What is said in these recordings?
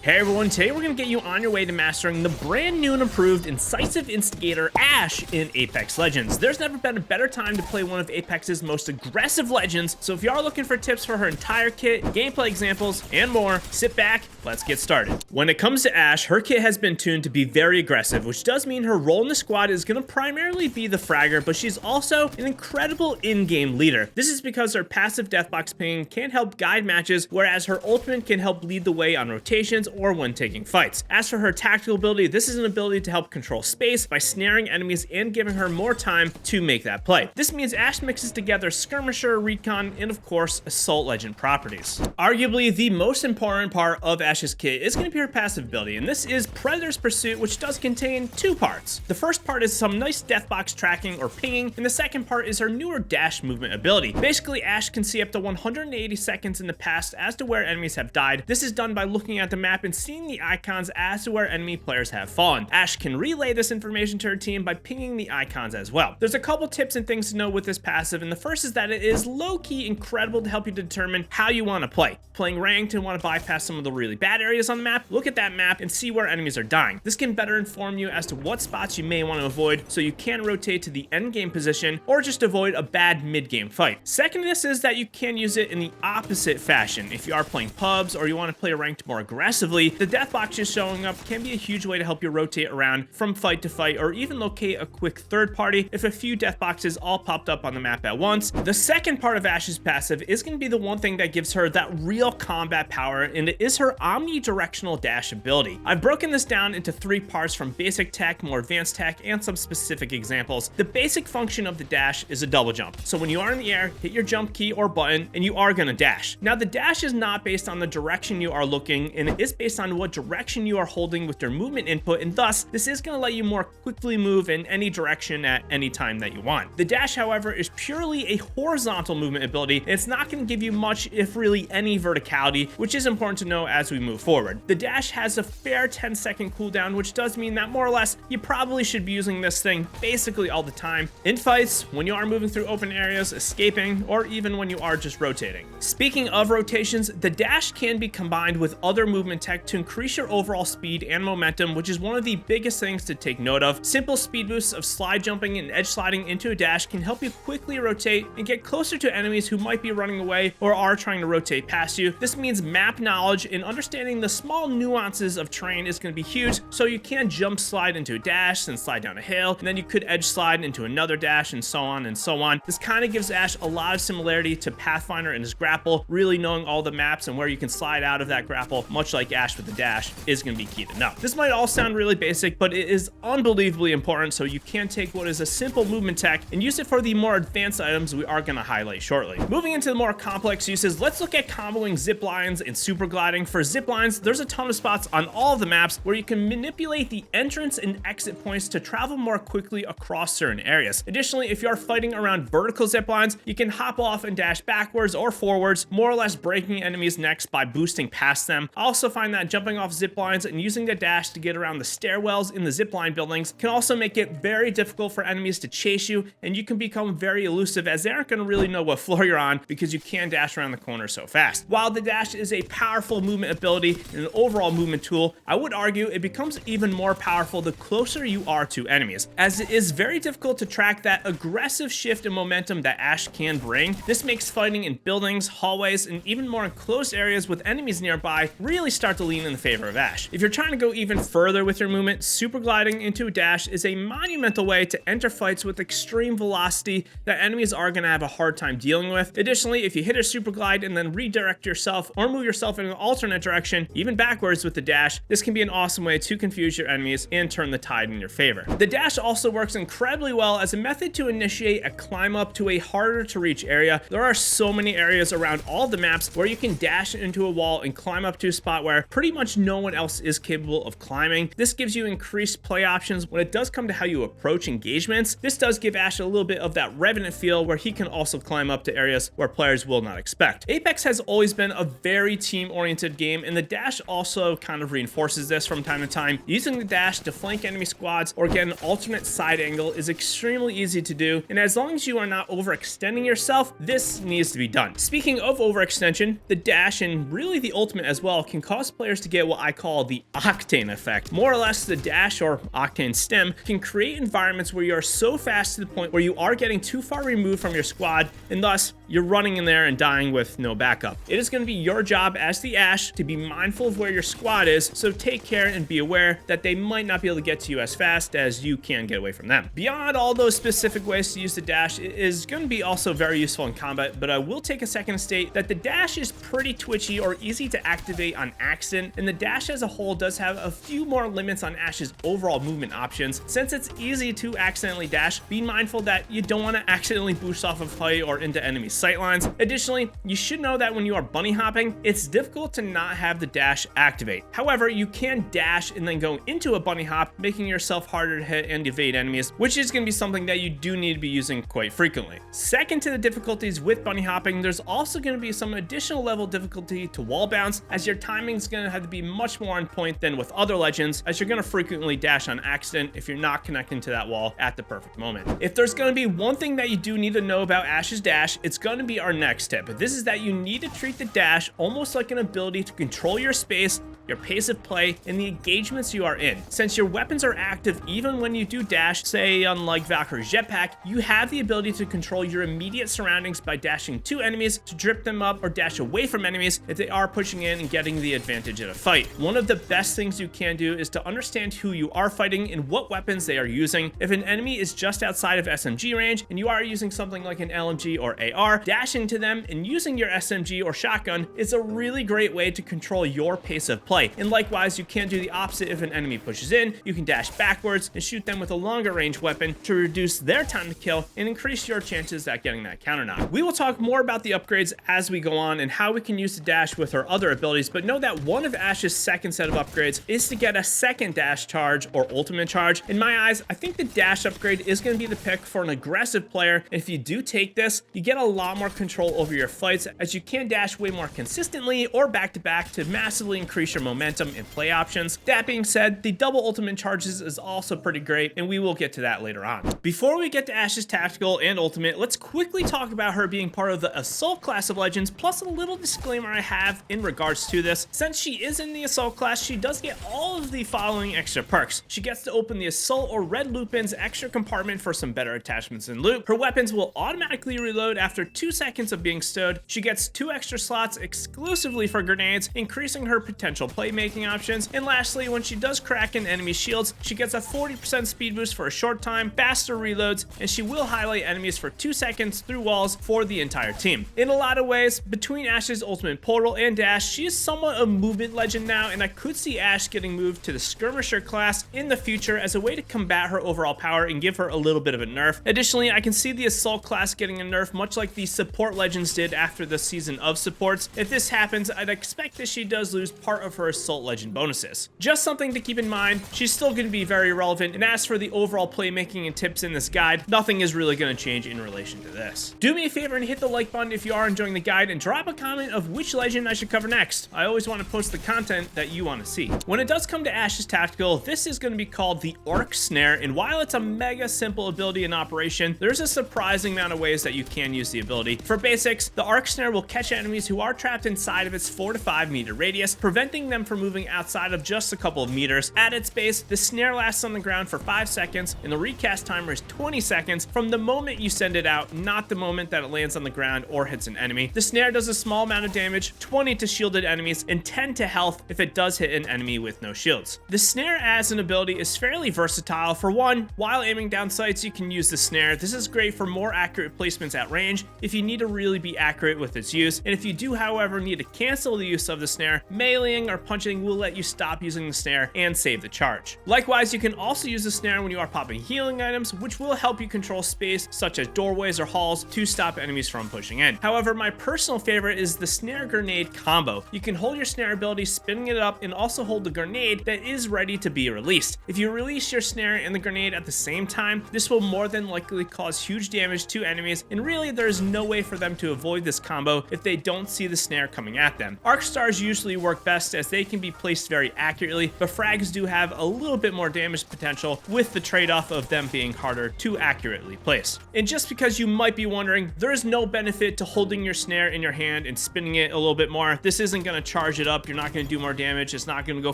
Hey everyone, today we're going to get you on your way to mastering the brand new and improved Incisive Instigator Ashe in Apex Legends. There's never been a better time to play one of Apex's most aggressive legends, so if you are looking for tips for her entire kit, gameplay examples, and more, sit back, let's get started. When it comes to Ashe, her kit has been tuned to be very aggressive, which does mean her role in the squad is going to primarily be the fragger, but she's also an incredible in-game leader. This is because her passive deathbox ping can help guide matches, whereas her ultimate can help lead the way on rotations or when taking fights. As for her tactical ability, this is an ability to help control space by snaring enemies and giving her more time to make that play. This means Ashe mixes together skirmisher, recon, and of course, assault legend properties. Arguably, the most important part of Ashe's kit is going to be her passive ability, and this is Predator's Pursuit, which does contain two parts. The first part is some nice deathbox tracking or pinging, and the second part is her newer dash movement ability. Basically, Ashe can see up to 180 seconds in the past as to where enemies have died. This is done by looking at the map and seeing the icons as to where enemy players have fallen. Ashe can relay this information to her team by pinging the icons as well. There's a couple tips and things to know with this passive, and the first is that it is low-key incredible to help you determine how you want to play. Playing ranked and want to bypass some of the really bad areas on the map, look at that map and see where enemies are dying. This can better inform you as to what spots you may want to avoid so you can rotate to the end game position or just avoid a bad mid-game fight. Second to this is that you can use it in the opposite fashion. If you are playing pubs or you want to play ranked more aggressively, the death boxes showing up can be a huge way to help you rotate around from fight to fight or even locate a quick third party if a few death boxes all popped up on the map at once. The second part of Ashe's passive is going to be the one thing that gives her that real combat power, and it is her omnidirectional dash ability. I've broken this down into three parts from basic tech, more advanced tech, and some specific examples. The basic function of the dash is a double jump. So when you are in the air, hit your jump key or button and you are going to dash. Now the dash is not based on the direction you are looking, and it is based on what direction you are holding with your movement input, and thus this is going to let you more quickly move in any direction at any time that you want. The dash, however, is purely a horizontal movement ability, and it's not going to give you much, if really any, verticality, which is important to know as we move forward. The dash has a fair 10-second cooldown, which does mean that more or less you probably should be using this thing basically all the time in fights, when you are moving through open areas, escaping, or even when you are just rotating. Speaking of rotations, the dash can be combined with other movement tech to increase your overall speed and momentum, which is one of the biggest things to take note of. Simple speed boosts of slide jumping and edge sliding into a dash can help you quickly rotate and get closer to enemies who might be running away or are trying to rotate past you. This means map knowledge and understanding the small nuances of terrain is going to be huge, so you can jump slide into a dash, then slide down a hill, and then you could edge slide into another dash, and so on and so on. This kind of gives Ashe a lot of similarity to Pathfinder and his grapple. Really knowing all the maps and where you can slide out of that grapple, much like Ashe with the dash, is going to be key to know. This might all sound really basic, but it is unbelievably important, so you can take what is a simple movement tech and use it for the more advanced items we are going to highlight shortly. Moving into the more complex uses, let's look at comboing zip lines and super gliding. For zip lines, there's a ton of spots on all of the maps where you can manipulate the entrance and exit points to travel more quickly across certain areas. Additionally, if you are fighting around vertical zip lines, you can hop off and dash backwards or forwards, more or less breaking enemies' necks by boosting past them. I also find that jumping off zip lines and using the dash to get around the stairwells in the zipline buildings can also make it very difficult for enemies to chase you, and you can become very elusive as they aren't going to really know what floor you're on because you can dash around the corner so fast. While the dash is a powerful movement ability and an overall movement tool, I would argue it becomes even more powerful the closer you are to enemies, as it is very difficult to track that aggressive shift in momentum that Ashe can bring. This makes fighting in buildings, hallways, and even more enclosed areas with enemies nearby really start to lean in the favor of Ashe. If you're trying to go even further with your movement, super gliding into a dash is a monumental way to enter fights with extreme velocity that enemies are going to have a hard time dealing with. Additionally, if you hit a super glide and then redirect yourself or move yourself in an alternate direction, even backwards with the dash, this can be an awesome way to confuse your enemies and turn the tide in your favor. The dash also works incredibly well as a method to initiate a climb up to a harder to reach area. There are so many areas around all the maps where you can dash into a wall and climb up to a spot where pretty much no one else is capable of climbing. This gives you increased play options when it does come to how you approach engagements. This does give Ashe a little bit of that Revenant feel where he can also climb up to areas where players will not expect. Apex has always been a very team-oriented game, and the dash also kind of reinforces this from time to time. Using the dash to flank enemy squads or get an alternate side angle is extremely easy to do, and as long as you are not overextending yourself, this needs to be done. Speaking of overextension, the dash and really the ultimate as well can cause most players to get what I call the Octane effect. More or less, the dash or Octane stem can create environments where you are so fast to the point where you are getting too far removed from your squad, and thus you're running in there and dying with no backup. It is going to be your job as the Ashe to be mindful of where your squad is, so take care and be aware that they might not be able to get to you as fast as you can get away from them. Beyond all those specific ways to use the dash, it is going to be also very useful in combat, but I will take a second to state that the dash is pretty twitchy or easy to activate on accident, and the dash as a whole does have a few more limits on Ashe's overall movement options. Since it's easy to accidentally dash, be mindful that you don't want to accidentally boost off of height or into enemy sightlines. Additionally, you should know that when you are bunny hopping, it's difficult to not have the dash activate. However, you can dash and then go into a bunny hop, making yourself harder to hit and evade enemies, which is going to be something that you do need to be using quite frequently. Second to the difficulties with bunny hopping, there's also going to be some additional level difficulty to wall bounce, as your timing is going to have to be much more on point than with other legends, as you're going to frequently dash on accident if you're not connecting to that wall at the perfect moment. If there's going to be one thing that you do need to know about Ashe's dash, it's going to be our next tip. This is that you need to treat the dash almost like an ability to control your space, your pace of play, and the engagements you are in. Since your weapons are active even when you do dash, say unlike Valkyrie's jetpack, you have the ability to control your immediate surroundings by dashing to enemies to drip them up or dash away from enemies if they are pushing in and getting the advantage in a fight. One of the best things you can do is to understand who you are fighting and what weapons they are using. If an enemy is just outside of SMG range and you are using something like an LMG or AR, dashing to them and using your SMG or shotgun is a really great way to control your pace of play. And likewise, you can do the opposite if an enemy pushes in. You can dash backwards and shoot them with a longer range weapon to reduce their time to kill and increase your chances at getting that counter knock. We will talk more about the upgrades as we go on and how we can use the dash with her other abilities, but know that one of Ashe's second set of upgrades is to get a second dash charge or ultimate charge. In my eyes, I think the dash upgrade is going to be the pick for an aggressive player, and if you do take this, you get a lot more control over your fights, as you can dash way more consistently or back to back to massively increase your momentum and play options. That being said, the double ultimate charges is also pretty great, and we will get to that later on. Before we get to Ashe's tactical and ultimate, let's quickly talk about her being part of the Assault class of Legends, plus a little disclaimer I have in regards to this. Since she is in the Assault class, she does get all of the following extra perks. She gets to open the Assault or Red Lupin's extra compartment for some better attachments and loot. Her weapons will automatically reload after 2 seconds of being stood. She gets 2 extra slots exclusively for grenades, increasing her potential playmaking options. And lastly, when she does crack an enemy's shields, she gets a 40% speed boost for a short time, faster reloads, and she will highlight enemies for 2 seconds through walls for the entire team. In a lot of ways, between Ashe's ultimate portal and dash, she is somewhat a movement legend now, and I could see Ashe getting moved to the skirmisher class in the future as a way to combat her overall power and give her a little bit of a nerf. Additionally, I can see the Assault class getting a nerf much like the support legends did after the season of supports. If this happens, I'd expect that she does lose part of her Assault legend bonuses. Just something to keep in mind. She's still going to be very relevant, and as for the overall playmaking and tips in this guide, nothing is really going to change in relation to this. Do me a favor and hit the like button if you are enjoying the guide, and drop a comment of which legend I should cover next. I always want to post the content that you want to see. When it does come to Ashe's tactical, this is going to be called the Arc Snare, and while it's a mega simple ability in operation, there's a surprising amount of ways that you can use the ability. For basics, the Arc Snare will catch enemies who are trapped inside of its 4 to 5 meter radius, preventing them from moving outside of just a couple of meters. At its base, the snare lasts on the ground for 5 seconds, and the recast timer is 20 seconds from the moment you send it out, not the moment that it lands on the ground or hits an enemy. The snare does a small amount of damage, 20 to shielded enemies, and 10 to health if it does hit an enemy with no shields. The snare as an ability is fairly versatile. For one, while aiming down sights, you can use the snare. This is great for more accurate placements at range if you need to really be accurate with its use, and if you do, however, need to cancel the use of the snare, meleeing or punching will let you stop using the snare and save the charge. Likewise, you can also use the snare when you are popping healing items, which will help you control space such as doorways or halls to stop enemies from pushing in. However, my personal favorite is the snare grenade combo. You can hold your snare ability, spinning it up, and also hold the grenade that is ready to be released. If you release your snare and the grenade at the same time, this will more than likely cause huge damage to enemies, and really there's no way for them to avoid this combo if they don't see the snare coming at them. Arc stars usually work best as as they can be placed very accurately, but frags do have a little bit more damage potential with the trade-off of them being harder to accurately place. And just because you might be wondering, there is no benefit to holding your snare in your hand and spinning it a little bit more. This isn't going to charge it up. You're not going to do more damage. It's not going to go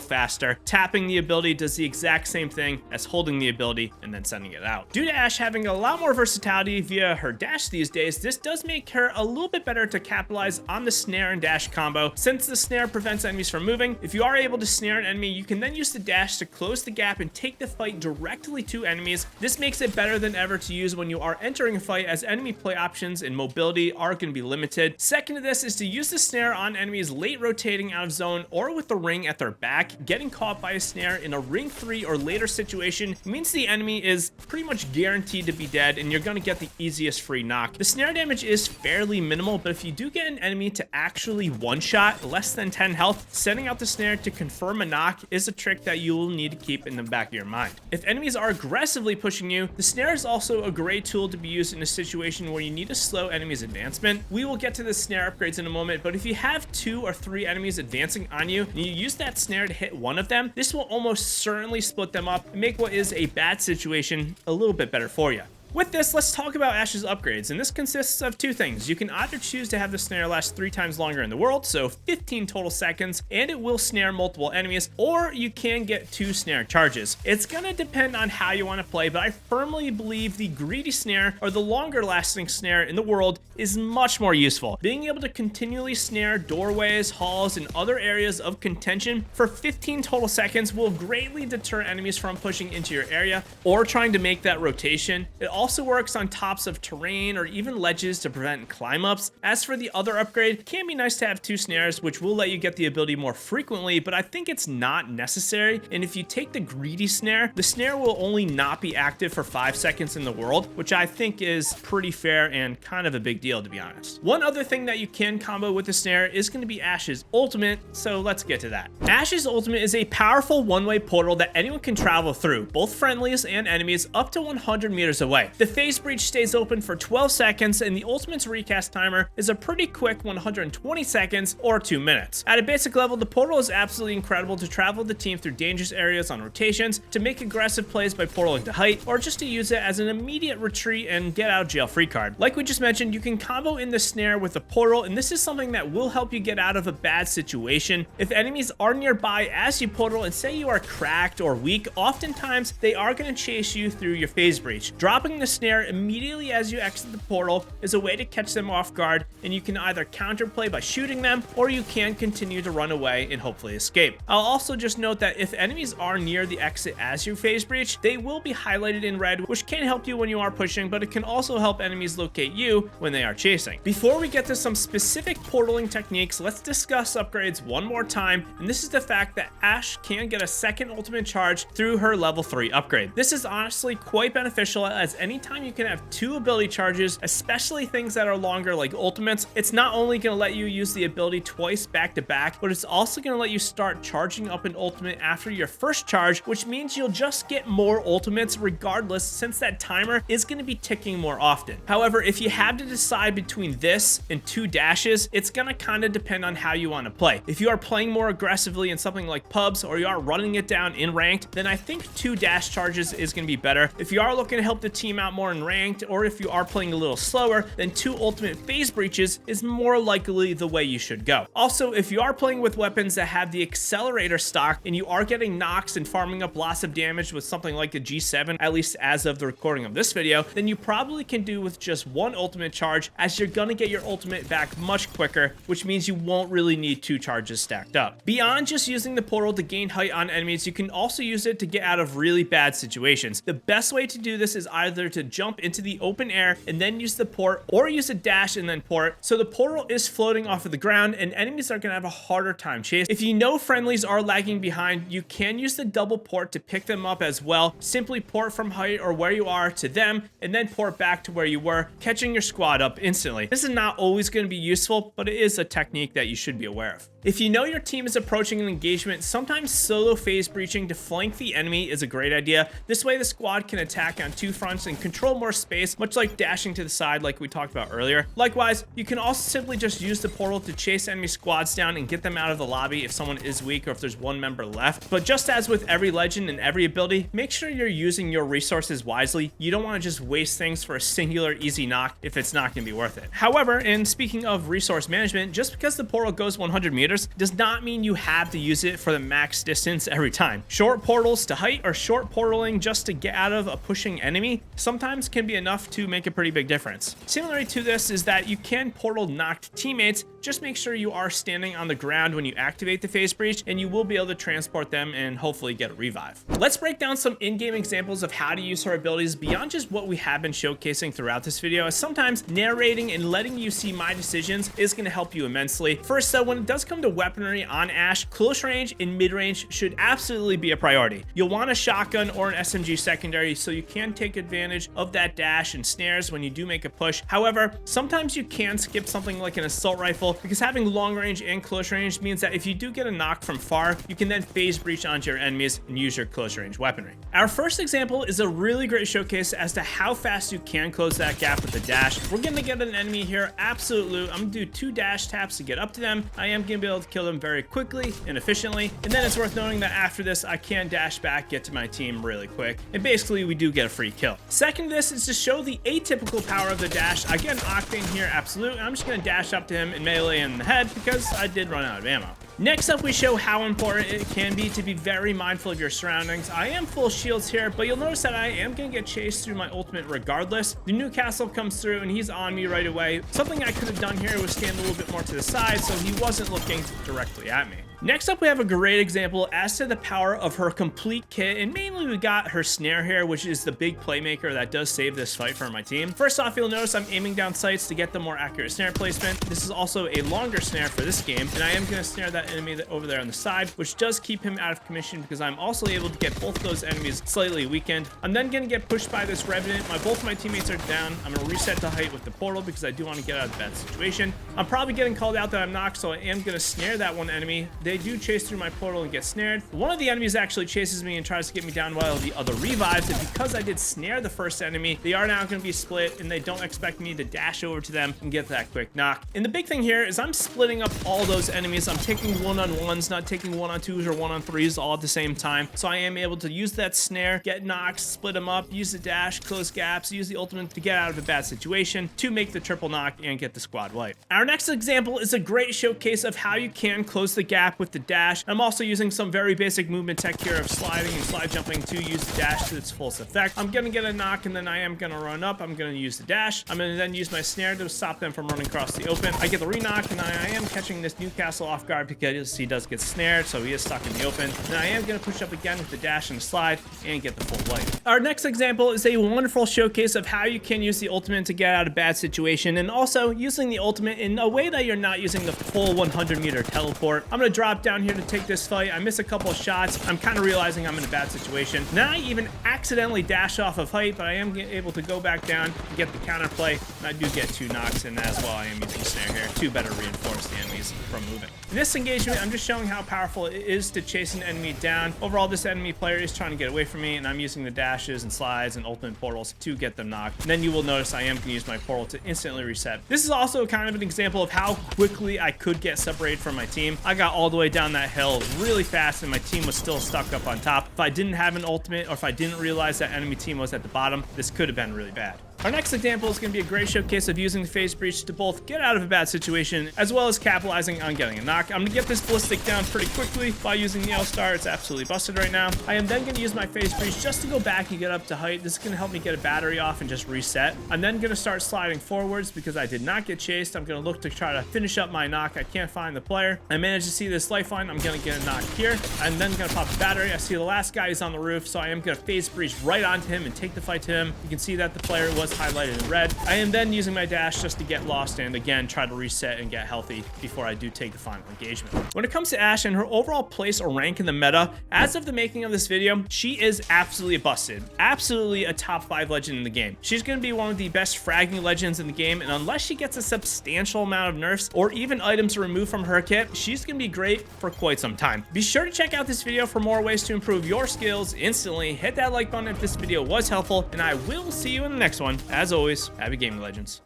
faster. Tapping the ability does the exact same thing as holding the ability and then sending it out. Due to Ashe having a lot more versatility via her dash these days, this does make her a little bit better to capitalize on the snare and dash combo. Since the snare prevents enemies from moving, if you are able to snare an enemy, you can then use the dash to close the gap and take the fight directly to enemies. This makes it better than ever to use when you are entering a fight, as enemy play options and mobility are going to be limited. Second to this is to use the snare on enemies late rotating out of zone or with the ring at their back. Getting caught by a snare in a ring 3 or later situation means the enemy is pretty much guaranteed to be dead and you're going to get the easiest free knock. The snare damage is fairly minimal, but if you do get an enemy to actually one-shot less than 10 health, sending out the snare to confirm a knock is a trick that you will need to keep in the back of your mind. If enemies are aggressively pushing you, the snare is also a great tool to be used in a situation where you need to slow enemies' advancement. We will get to the snare upgrades in a moment, but if you have 2 or 3 enemies advancing on you and you use that snare to hit one of them, this will almost certainly split them up and make what is a bad situation a little bit better for you. With this, let's talk about Ashe's upgrades, and this consists of 2 things. You can either choose to have the snare last 3 times longer in the world, so 15 total seconds, and it will snare multiple enemies, or you can get 2 snare charges. It's gonna depend on how you want to play, but I firmly believe the greedy snare, or the longer lasting snare in the world, is much more useful. Being able to continually snare doorways, halls, and other areas of contention for 15 total seconds will greatly deter enemies from pushing into your area or trying to make that rotation. It also works on tops of terrain or even ledges to prevent climb ups. As for the other upgrade, it can be nice to have 2 snares, which will let you get the ability more frequently, but I think it's not necessary. And if you take the greedy snare, the snare will only not be active for 5 seconds in the world, which I think is pretty fair and kind of a big deal, to be honest. One other thing that you can combo with the snare is going to be Ashe's ultimate, so let's get to that. Ashe's ultimate is a powerful one-way portal that anyone can travel through, both friendlies and enemies, up to 100 meters away. The phase breach stays open for 12 seconds, and the ultimate's recast timer is a pretty quick 120 seconds or 2 minutes. At a basic level, the portal is absolutely incredible to travel the team through dangerous areas on rotations, to make aggressive plays by portaling to height, or just to use it as an immediate retreat and get out of jail free card. Like we just mentioned, you can combo in the snare with the portal, and this is something that will help you get out of a bad situation. If enemies are nearby as you portal and say you are cracked or weak, oftentimes they are going to chase you through your phase breach. Dropping the snare immediately as you exit the portal is a way to catch them off guard, and you can either counterplay by shooting them, or you can continue to run away and hopefully escape. I'll also just note that if enemies are near the exit as you phase breach, they will be highlighted in red, which can help you when you are pushing, but it can also help enemies locate you when they are chasing. Before we get to some specific portaling techniques, let's discuss upgrades one more time, and this is the fact that Ashe can get a second ultimate charge through her level 3 upgrade. This is honestly quite beneficial, as anytime you can have 2 ability charges, especially things that are longer like ultimates, it's not only going to let you use the ability twice back to back, but it's also going to let you start charging up an ultimate after your first charge, which means you'll just get more ultimates regardless, since that timer is going to be ticking more often. However, if you have to decide between this and 2 dashes, it's going to kind of depend on how you want to play. If you are playing more aggressively in something like pubs, or you are running it down in ranked, then I think 2 dash charges is going to be better. If you are looking to help the team out more in ranked, or if you are playing a little slower, then 2 ultimate phase breaches is more likely the way you should go. Also, if you are playing with weapons that have the accelerator stock and you are getting knocks and farming up lots of damage with something like the G7, at least as of the recording of this video, then you probably can do with just 1 ultimate charge, as you're gonna get your ultimate back much quicker, which means you won't really need 2 charges stacked up. Beyond just using the portal to gain height on enemies, you can also use it to get out of really bad situations. The best way to do this is either to jump into the open air and then use the port, or use a dash and then port, so the portal is floating off of the ground and enemies are going to have a harder time chasing. If you know friendlies are lagging behind, you can use the double port to pick them up as well. Simply port from height or where you are to them, and then port back to where you were, catching your squad up instantly. This is not always going to be useful, but it is a technique that you should be aware of. If you know your team is approaching an engagement, sometimes solo phase breaching to flank the enemy is a great idea. This way the squad can attack on two fronts and control more space, much like dashing to the side like we talked about earlier. Likewise, you can also simply just use the portal to chase enemy squads down and get them out of the lobby if someone is weak or if there's one member left. But just as with every legend and every ability, make sure you're using your resources wisely. You don't want to just waste things for a singular easy knock if it's not going to be worth it. However, and speaking of resource management, just because the portal goes 100 meters does not mean you have to use it for the max distance every time. Short portals to height or short portaling just to get out of a pushing enemy sometimes can be enough to make a pretty big difference. Similarly to this is that you can portal knocked teammates. Just make sure you are standing on the ground when you activate the phase breach, and you will be able to transport them and hopefully get a revive. Let's break down some in-game examples of how to use her abilities beyond just what we have been showcasing throughout this video, as sometimes narrating and letting you see my decisions is going to help you immensely. First though, when it does come to weaponry on Ashe, close range and mid range should absolutely be a priority. You'll want a shotgun or an SMG secondary so you can take advantage of that dash and snares when you do make a push. However, sometimes you can skip something like an assault rifle, because having long range and close range means that if you do get a knock from far, you can then phase breach onto your enemies and use your close range weaponry. Our first example is a really great showcase as to how fast you can close that gap with the dash. We're gonna get an enemy here, absolute loot. I'm gonna do 2 dash taps to get up to them. I am gonna be able to kill them very quickly and efficiently, and then it's worth noting that after this I can dash back, get to my team really quick, and basically we do get a free kill. Second to this is to show the atypical power of the dash. I get an Octane here, absolute, and I'm just gonna dash up to him and melee in the head because I did run out of ammo. Next up, we show how important it can be to be very mindful of your surroundings. I am full shields here, but you'll notice that I am going to get chased through my ultimate regardless. The Newcastle comes through and he's on me right away. Something I could have done here was stand a little bit more to the side so he wasn't looking directly at me. Next up, we have a great example as to the power of her complete kit, and mainly we got her snare here, which is the big playmaker that does save this fight for my team. First off, you'll notice I'm aiming down sights to get the more accurate snare placement. This is also a longer snare for this game, and I am going to snare that enemy over there on the side, which does keep him out of commission because I'm also able to get both those enemies slightly weakened. I'm then going to get pushed by this Revenant. Both my teammates are down. I'm going to reset the height with the portal because I do want to get out of that situation. I'm probably getting called out that I'm knocked, so I am going to snare that one enemy. They do chase through my portal and get snared. One of the enemies actually chases me and tries to get me down while the other revives, and because I did snare the first enemy, they are now going to be split and they don't expect me to dash over to them and get that quick knock. And the big thing here is I'm splitting up all those enemies. I'm taking 1-on-1s, not taking 1-on-2s or 1-on-3s all at the same time, so I am able to use that snare, get knocks, split them up, use the dash, close gaps, use the ultimate to get out of a bad situation to make the triple knock and get the squad wipe. Our next example is a great showcase of how you can close the gap with the dash. I'm also using some very basic movement tech here of sliding and slide jumping to use the dash to its fullest effect. I'm gonna get a knock and then I am gonna run up. I'm gonna use the dash. I'm gonna then use my snare to stop them from running across the open. I get the re-knock and I am catching this Newcastle off guard because he does get snared, so he is stuck in the open. And I am gonna push up again with the dash and slide and get the full wipe. Our next example is a wonderful showcase of how you can use the ultimate to get out of a bad situation, and also using the ultimate in a way that you're not using the full 100-meter teleport. I'm gonna drop down here to take this fight. I miss a couple of shots. I'm kind of realizing I'm in a bad situation. Now I even accidentally dash off of height, but I am able to go back down and get the counter play. And I do get 2 knocks, and as well I am using snare here to better reinforce the enemies from moving. In this engagement, I'm just showing how powerful it is to chase an enemy down. Overall, this enemy player is trying to get away from me, and I'm using the dashes and slides and ultimate portals to get them knocked. And then you will notice I am going to use my portal to instantly reset. This is also kind of an example of how quickly I could get separated from my team. I got all the way down that hill really fast and my team was still stuck up on top. If I didn't have an ultimate, or if I didn't realize that enemy team was at the bottom, this could have been really bad. Our next example is going to be a great showcase of using the phase breach to both get out of a bad situation as well as capitalizing on getting a knock. I'm going to get this ballistic down pretty quickly by using the L-Star. It's absolutely busted right now. I am then going to use my phase breach just to go back and get up to height. This is going to help me get a battery off and just reset. I'm then going to start sliding forwards because I did not get chased. I'm going to look to try to finish up my knock. I can't find the player. I managed to see this lifeline. I'm going to get a knock here. I'm then going to pop the battery. I see the last guy is on the roof, so I am going to phase breach right onto him and take the fight to him. You can see that the player was was highlighted in red. I am then using my dash just to get lost and again try to reset and get healthy before I do take the final engagement. When it comes to Ashe and her overall place or rank in the meta, as of the making of this video, she is absolutely busted. Absolutely a top 5 legend in the game. She's going to be one of the best fragging legends in the game, and unless she gets a substantial amount of nerfs or even items removed from her kit, she's going to be great for quite some time. Be sure to check out this video for more ways to improve your skills instantly. Hit that like button if this video was helpful, and I will see you in the next one. As always, happy gaming, legends.